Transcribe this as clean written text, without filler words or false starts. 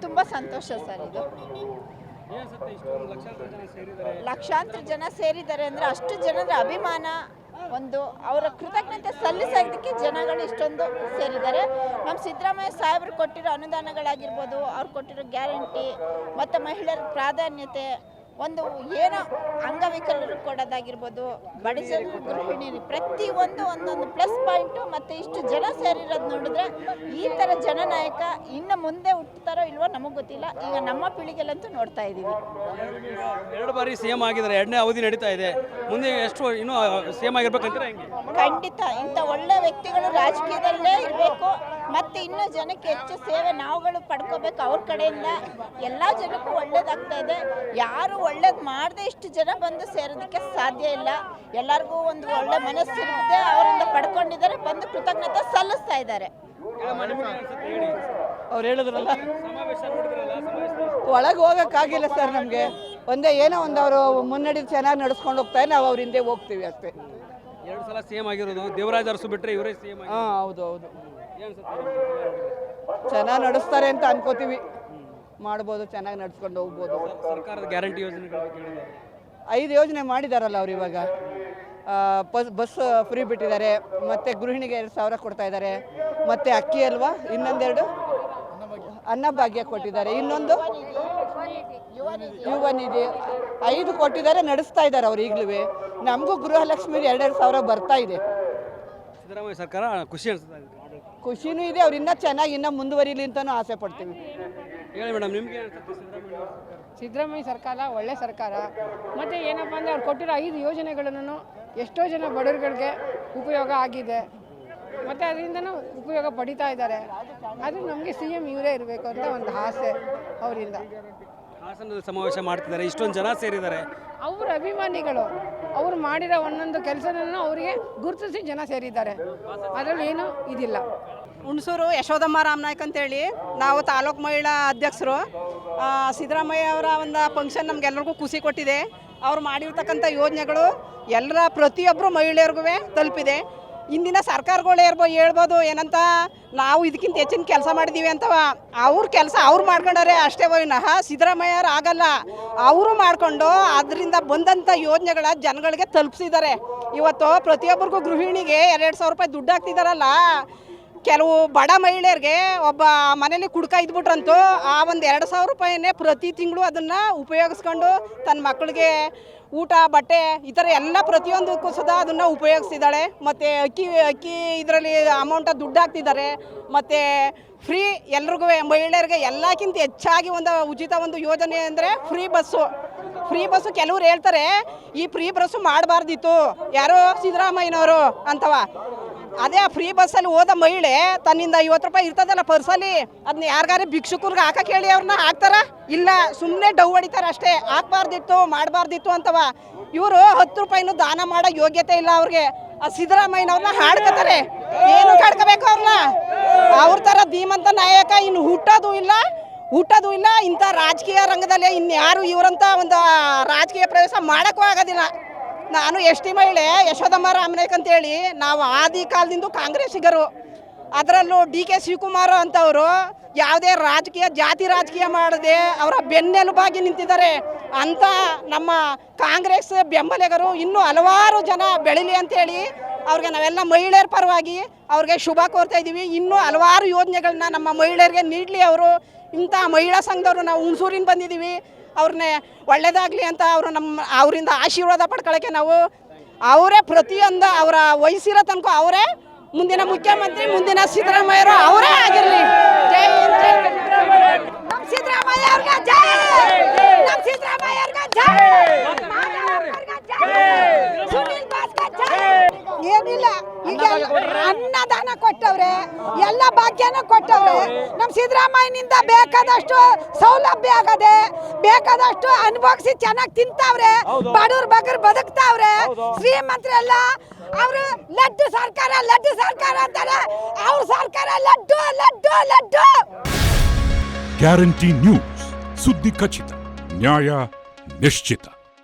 ತುಂಬ ಸಂತೋಷ ಸರ್. ಇದು ಲಕ್ಷಾಂತರ ಜನ ಸೇರಿದ್ದಾರೆ ಅಂದರೆ ಅಷ್ಟು ಜನರ ಅಭಿಮಾನ, ಒಂದು ಅವರ ಕೃತಜ್ಞತೆ ಸಲ್ಲಿಸೋದಕ್ಕೆ ಜನಗಳು ಇಷ್ಟೊಂದು ಸೇರಿದ್ದಾರೆ. ನಮ್ಮ ಸಿದ್ದರಾಮಯ್ಯ ಸಾಹೇಬರು ಕೊಟ್ಟಿರೋ ಅನುದಾನಗಳಾಗಿರ್ಬೋದು, ಅವ್ರು ಕೊಟ್ಟಿರೋ ಗ್ಯಾರಂಟಿ ಮತ್ತು ಮಹಿಳೆಯರ ಪ್ರಾಧಾನ್ಯತೆ, ಒಂದು ಏನೋ ಅಂಗವಿಕಲರು ಕೊಡೋದಾಗಿರ್ಬೋದು, ಬಡಜನ ಗೃಹಿಣಿ, ಪ್ರತಿಯೊಂದು ಒಂದೊಂದು ಪ್ಲಸ್ ಪಾಯಿಂಟು. ಮತ್ತು ಇಷ್ಟು ಜನ ಸೇರಿರೋದು ನೋಡಿದ್ರೆ ಈ ಥರ ಜನನಾಯಕ ಇನ್ನು ಮುಂದೆ ಹುಟ್ಟುತ್ತಾರೋ ಇಲ್ವೋ ನಮಗೆ ಗೊತ್ತಿಲ್ಲ. ಈಗ ನಮ್ಮ ಪೀಳಿಗೆಲಂತೂ ನೋಡ್ತಾ ಇದ್ದೀವಿ. 2 ಬಾರಿ ಸಿಎಂ ಆಗಿದ್ದಾರೆ, 2ನೇ ಅವಧಿ ನಡೀತಾ ಇದೆ. ಮುಂದೆ ಎಷ್ಟು ಇನ್ನೂ ಸಿಎಂ ಆಗಿರ್ಬೇಕಂದ್ರೆ ಹೆಂಗೆ? ಖಂಡಿತ ಇಂಥ ಒಳ್ಳೆ ವ್ಯಕ್ತಿಗಳು ರಾಜಕೀಯದಲ್ಲೇ ಇರಬೇಕು. ಮತ್ತು ಇನ್ನೂ ಜನಕ್ಕೆ ಹೆಚ್ಚು ಸೇವೆ ನಾವುಗಳು ಪಡ್ಕೋಬೇಕು. ಅವ್ರ ಕಡೆಯಿಂದ ಎಲ್ಲ ಜನಕ್ಕೂ ಒಳ್ಳೇದಾಗ್ತಾ ಇದೆ. ಯಾರು ಒಳ್ಳೇದು ಮಾಡದೆ ಇಷ್ಟು ಜನ ಬಂದು ಸೇರೋದಕ್ಕೆ ಸಾಧ್ಯ ಇಲ್ಲ. ಎಲ್ಲರಿಗೂ ಒಂದು ಒಳ್ಳೆ ಮನಸ್ಸಿರುತ್ತೆ, ಅವರಿಂದ ಪಡ್ಕೊಂಡಿದ್ದಾರೆ, ಬಂದು ಕೃತಜ್ಞತೆ ಸಲ್ಲಿಸ್ತಾ ಇದ್ದಾರೆ. ಅವ್ರು ಹೇಳಿದ್ರಲ್ಲ, ಒಳಗೆ ಹೋಗೋಕ್ಕಾಗಿಲ್ಲ ಸರ್ ನಮಗೆ. ಒಂದೇ ಏನೋ ಒಂದು ಅವರು ಮುನ್ನಡೆ ಚೆನ್ನಾಗಿ ನಡೆಸ್ಕೊಂಡು ಹೋಗ್ತಾರೆ, ನಾವು ಅವ್ರ ಹಿಂದೆ ಹೋಗ್ತೀವಿ ಅಷ್ಟೇ. 2 ಸಲ ಸಿಎಂ ಆಗಿರೋದು ದೇವರಾಜ ಅರಸು ಬಿಟ್ಟರೆ ಇವರೇ ಸಿಎಂ. ಹಾಂ, ಹೌದು. ಚೆನ್ನಾಗಿ ನಡೆಸ್ತಾರೆ ಅಂತ ಅನ್ಕೋತೀವಿ. ಮಾಡ್ಬೋದು, ಚೆನ್ನಾಗಿ ನಡ್ಸ್ಕೊಂಡು ಹೋಗ್ಬೋದು. ಸರ್ಕಾರದ ಗ್ಯಾರಂಟಿ ಯೋಜನೆಗಳು 5 ಯೋಜನೆ ಮಾಡಿದಾರಲ್ಲ ಅವ್ರು. ಇವಾಗ ಬಸ್ ಫ್ರೀ ಬಿಟ್ಟಿದ್ದಾರೆ, ಮತ್ತು ಗೃಹಿಣಿಗೆ 2,000 ಕೊಡ್ತಾ ಇದ್ದಾರೆ, ಮತ್ತು ಅಕ್ಕಿ ಅಲ್ವಾ, ಇನ್ನೊಂದೆರಡು ಅನ್ನಭಾಗ್ಯ ಕೊಟ್ಟಿದ್ದಾರೆ, ಇನ್ನೊಂದು ಯುವ ನಿಧಿ 5 ಕೊಟ್ಟಿದ್ದಾರೆ, ನಡೆಸ್ತಾ ಇದ್ದಾರೆ ಅವ್ರು ಈಗಲೂ. ನಮಗೂ ಗೃಹಲಕ್ಷ್ಮಿ 2,000 ಬರ್ತಾ ಇದೆ. ಸಿದ್ದರಾಮಯ್ಯ ಸರ್ಕಾರ ಖುಷಿ ಅನಿಸುತ್ತೆ? ಖುಷಿನೂ ಇದೆ, ಅವ್ರು ಇನ್ನೂ ಚೆನ್ನಾಗಿ ಇನ್ನೂ ಮುಂದುವರಿಲಿ ಅಂತಲೂ ಆಸೆ ಪಡ್ತೀವಿ. ಹೇಳಿ ಮೇಡಮ್, ನಿಮಗೆ ಸಿದ್ದರಾಮಯ್ಯ ಸರ್ಕಾರ ಒಳ್ಳೆ ಸರ್ಕಾರ. ಮತ್ತು ಏನಪ್ಪ ಅಂದರೆ ಅವ್ರು ಕೊಟ್ಟಿರೋ 5 ಯೋಜನೆಗಳನ್ನು ಎಷ್ಟೋ ಜನ ಬಡವರುಗಳಿಗೆ ಉಪಯೋಗ ಆಗಿದೆ, ಮತ್ತು ಅದರಿಂದನೂ ಉಪಯೋಗ ಪಡಿತಾ ಇದ್ದಾರೆ. ಅದು ನಮಗೆ CM ಇವರೇ ಇರಬೇಕು ಅಂತ ಒಂದು ಆಸೆ ಅವರಿಂದ. ಹಾಸನದಲ್ಲಿ ಸಮಾವೇಶ ಮಾಡ್ತಿದ್ದಾರೆ, ಇಷ್ಟೊಂದು ಜನ ಸೇರಿದ್ದಾರೆ. ಅವ್ರ ಅಭಿಮಾನಿಗಳು ಅವ್ರು ಮಾಡಿರೋ ಒಂದೊಂದು ಕೆಲಸನೂ ಅವರಿಗೆ ಗುರುತಿಸಿ ಜನ ಸೇರಿದ್ದಾರೆ. ಅದರಲ್ಲಿ ಏನೂ ಇದಿಲ್ಲ. ಹುಣಸೂರು ಯಶೋದಮ್ಮ ರಾಮನಾಯ್ಕ ಅಂತೇಳಿ, ನಾವು ತಾಲೂಕು ಮಹಿಳಾ ಅಧ್ಯಕ್ಷರು. ಸಿದ್ದರಾಮಯ್ಯ ಅವರ ಒಂದು ಫಂಕ್ಷನ್ ನಮಗೆಲ್ಲರಿಗೂ ಖುಷಿ ಕೊಟ್ಟಿದೆ. ಅವ್ರು ಮಾಡಿರ್ತಕ್ಕಂಥ ಯೋಜನೆಗಳು ಎಲ್ಲರ ಪ್ರತಿಯೊಬ್ಬರು ಮಹಿಳೆಯರಿಗೂ ತಲುಪಿದೆ. ಇಂದಿನ ಸರ್ಕಾರಗಳು ಹೇಳ್ಬೋದು ಏನಂತ, ನಾವು ಇದಕ್ಕಿಂತ ಹೆಚ್ಚಿನ ಕೆಲಸ ಮಾಡಿದ್ದೀವಿ ಅಂತ. ಅವ್ರ ಕೆಲಸ ಅವ್ರು ಮಾಡ್ಕೊಂಡಾರೆ ಅಷ್ಟೇ ವಿನಃ ಸಿದ್ದರಾಮಯ್ಯರು ಆಗಲ್ಲ. ಅವರು ಮಾಡಿಕೊಂಡು ಅದರಿಂದ ಬಂದಂಥ ಯೋಜನೆಗಳ ಜನಗಳಿಗೆ ತಲುಪಿಸಿದ್ದಾರೆ. ಇವತ್ತು ಪ್ರತಿಯೊಬ್ಬರಿಗೂ ಗೃಹಿಣಿಗೆ 2,000 ರೂಪಾಯಿ ದುಡ್ಡು ಹಾಕ್ತಿದ್ದಾರಲ್ಲ. ಕೆಲವು ಬಡ ಮಹಿಳೆಯರಿಗೆ ಒಬ್ಬ ಮನೇಲಿ ಕುಡ್ಕ ಇದ್ಬಿಟ್ರಂತೂ ಆ ಒಂದು 2,000 ರೂಪಾಯಿನೇ ಪ್ರತಿ ತಿಂಗಳು ಅದನ್ನು ಉಪಯೋಗಿಸ್ಕೊಂಡು ತನ್ನ ಮಕ್ಕಳಿಗೆ ಊಟ, ಬಟ್ಟೆ, ಈ ಥರ ಎಲ್ಲ ಪ್ರತಿಯೊಂದಕ್ಕೂ ಸದಾ ಅದನ್ನು ಉಪಯೋಗಿಸ್ತಿದ್ದಾಳೆ. ಮತ್ತು ಅಕ್ಕಿ ಇದರಲ್ಲಿ ಅಮೌಂಟ ದುಡ್ಡು ಹಾಕ್ತಿದ್ದಾರೆ. ಮತ್ತು ಫ್ರೀ ಎಲ್ರಿಗೂ ಮಹಿಳೆಯರಿಗೆ ಎಲ್ಲಕ್ಕಿಂತ ಹೆಚ್ಚಾಗಿ ಒಂದು ಉಚಿತ ಒಂದು ಯೋಜನೆ ಅಂದರೆ ಫ್ರೀ ಬಸ್ಸು. ಕೆಲವ್ರು ಹೇಳ್ತಾರೆ ಈ ಫ್ರೀ ಬಸ್ಸು ಮಾಡಬಾರ್ದಿತ್ತು ಯಾರೋ ಸಿದ್ದರಾಮಯ್ಯನವರು ಅಂತವ. ಅದೇ ಆ ಫ್ರೀ ಬಸ್ಸಲ್ಲಿ ಹೋದ ಮಹಿಳೆ ತನ್ನಿಂದ 50 ರೂಪಾಯಿ ಇರ್ತದಲ್ಲ ಪರ್ಸಲ್ಲಿ, ಅದನ್ನ ಯಾರಿಗಾರೆ ಭಿಕ್ಷುಕರಿಗೆ ಹಾಕಕ್ಕೆ ಹೇಳಿ ಅವ್ರನ್ನ ಹಾಕ್ತಾರ? ಇಲ್ಲ, ಸುಮ್ಮನೆ ಡೌ ಹೊಡಿತಾರೆ ಅಷ್ಟೇ. ಹಾಕ್ಬಾರ್ದಿತ್ತು, ಮಾಡಬಾರ್ದಿತ್ತು ಅಂತವ. ಇವರು 10 ರೂಪಾಯಿನೂ ದಾನ ಮಾಡೋ ಯೋಗ್ಯತೆ ಇಲ್ಲ ಅವ್ರಿಗೆ. ಆ ಸಿದ್ದರಾಮಯ್ಯನವ್ರನ್ನ ಹಾಡ್ಕೋತಾರೆ. ಏನು ಕಾಡ್ಕೋಬೇಕು ಅವ್ರನ್ನ? ಅವ್ರ ಥರ ಧೀಮಂತ ನಾಯಕ ಇನ್ನು ಹುಟ್ಟೋದು ಇಲ್ಲ. ಇಂಥ ರಾಜಕೀಯ ರಂಗದಲ್ಲಿ ಇನ್ಯಾರು ಇವರಂತ ಒಂದು ರಾಜಕೀಯ ಪ್ರವೇಶ ಮಾಡೋಕ್ಕೂ ಆಗೋದಿಲ್ಲ. ನಾನು ST ಮಹಿಳೆ ಯಶೋದಮ್ಮ ರಾಮನಾಯ್ಕ ಅಂತೇಳಿ, ನಾವು ಆದಿ ಕಾಲದಿಂದ ಕಾಂಗ್ರೆಸ್ಸಿಗರು. ಅದರಲ್ಲೂ DK ಶಿವಕುಮಾರ್ ಅಂತವರು ಯಾವುದೇ ಜಾತಿ ರಾಜಕೀಯ ಮಾಡದೆ ಅವರ ಬೆನ್ನೆಲುಬಾಗಿ ನಿಂತಿದ್ದಾರೆ. ಅಂತ ನಮ್ಮ ಕಾಂಗ್ರೆಸ್ ಬೆಂಬಲಿಗರು ಇನ್ನೂ ಹಲವಾರು ಜನ ಬೆಳೀಲಿ ಅಂತೇಳಿ ಅವ್ರಿಗೆ ನಾವೆಲ್ಲ ಮಹಿಳೆಯರ ಪರವಾಗಿ ಅವ್ರಿಗೆ ಶುಭ ಕೋರ್ತಾ ಇದ್ದೀವಿ. ಇನ್ನೂ ಹಲವಾರು ಯೋಜನೆಗಳನ್ನ ನಮ್ಮ ಮಹಿಳೆಯರಿಗೆ ನೀಡಲಿ ಅವರು. ಇಂಥ ಮಹಿಳಾ ಸಂಘದವರು ನಾವು ಹುಣಸೂರಿನ ಬಂದಿದ್ದೀವಿ. ಅವ್ರನ್ನೇ ಒಳ್ಳೇದಾಗಲಿ ಅಂತ ಅವರಿಂದ ಆಶೀರ್ವಾದ ಪಡ್ಕೊಳ್ಳೋಕ್ಕೆ ನಾವು ಅವರೇ ಪ್ರತಿಯೊಂದು ಅವರ ವಯಸ್ಸಿರೋ ತನಕ ಅವರೇ ಮುಂದಿನ ಮುಖ್ಯಮಂತ್ರಿ, ಮುಂದಿನ ಸಿದ್ದರಾಮಯ್ಯರು ಅವರೇ ಆಗಿರಲಿ. ಜೈ ನಮ್ಮ ಸಿದ್ದರಾಮಯ್ಯ ಅವ್ರಿಗೆ ಜೈ, ನಮ್ಮ ಸಿದ್ದರಾಮಯ್ಯ ಅವ್ರಿಗೆ ಜೈ, ಸುನಿಲ್ ಭಾಸ್ಕರ್ ಜೈ. ಏನಿಲ್ಲ, ಈಗ ಅನ್ನದಾನ ಕೊಟ್ಟವ್ರೆ, ಎಲ್ಲ ಭಾಗ್ಯನೂ ಕೊಟ್ಟವ್ರೆ. ನಮ್ಮ ಸಿದ್ದರಾಮಯ್ಯನಿಂದ ಬೇಕಾದಷ್ಟು ಸೌಲಭ್ಯ ಆಗದೆ, ಬೇಕಾದಷ್ಟು ಅನುಭವಿಸಿ ಚೆನ್ನಾಗಿ ತಿಂತಾವ್ರೆ. ಬಡವ್ರ ಬಗ್ಗರು ಬದುಕ್ತಾವ್ರೆ. ಶ್ರೀಮಂತರೆಲ್ಲ ಅವರು ಲಡ್ಡು ಸರ್ಕಾರ ಅಂತಾರೆ. ಅವ್ರ ಸರ್ಕಾರ ಲಡ್ಡು. ಗ್ಯಾರಂಟಿ ನ್ಯೂಸ್, ಸುದ್ದಿ ಖಚಿತ, ನ್ಯಾಯ ನಿಶ್ಚಿತ.